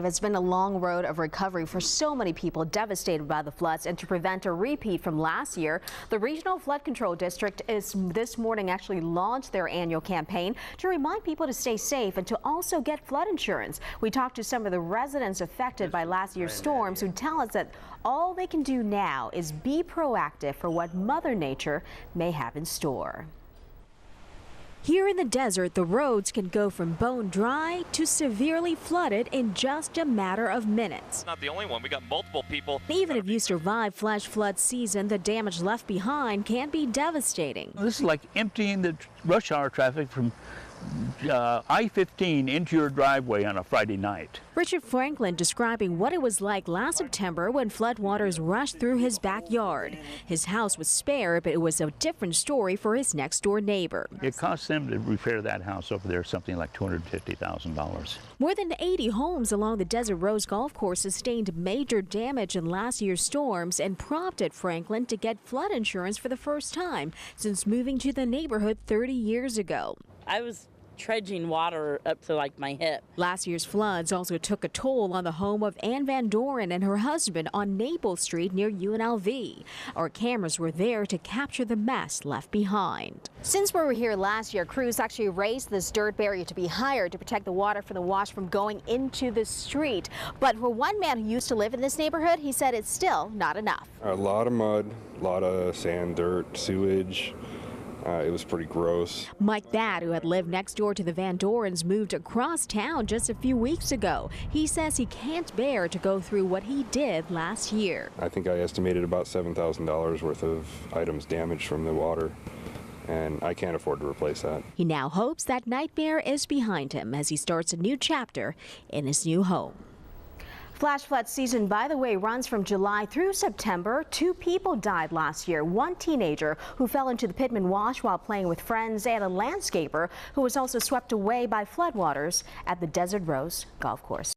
It's been a long road of recovery for so many people devastated by the floods, and to prevent a repeat from last year, the Regional Flood Control District is this morning actually launched their annual campaign to remind people to stay safe and to also get flood insurance. We talked to some of the residents affected by last year's storms who tell us that all they can do now is be proactive for what Mother Nature may have in store. Here in the desert, the roads can go from bone dry to severely flooded in just a matter of minutes. It's not the only one. We got multiple people. Even if you survive flash flood season, the damage left behind can be devastating. This is like emptying the rush hour traffic from I-15 into your driveway on a Friday night. Richard Franklin describing what it was like last September when floodwaters rushed through his backyard. His house was spared, but it was a different story for his next door neighbor. It cost them to repair that house over there something like $250,000. More than 80 homes along the Desert Rose Golf Course sustained major damage in last year's storms and prompted Franklin to get flood insurance for the first time since moving to the neighborhood 30 years ago. I was trudging water up to like my hip. Last year's floods also took a toll on the home of Ann Van Doren and her husband on Naples Street near UNLV. Our cameras were there to capture the mess left behind. Since we were here last year, crews actually raised this dirt barrier to be higher to protect the water from the wash from going into the street. But for one man who used to live in this neighborhood, he said it's still not enough. A lot of mud, a lot of sand, dirt, sewage. It was pretty gross. Mike Thad, who had lived next door to the Van Dorens, moved across town just a few weeks ago. He says he can't bear to go through what he did last year. I think I estimated about $7,000 worth of items damaged from the water, and I can't afford to replace that. He now hopes that nightmare is behind him as he starts a new chapter in his new home. Flash flood season, by the way, runs from July through September. 2 people died last year. One teenager who fell into the Pittman Wash while playing with friends, and a landscaper who was also swept away by floodwaters at the Desert Rose Golf Course.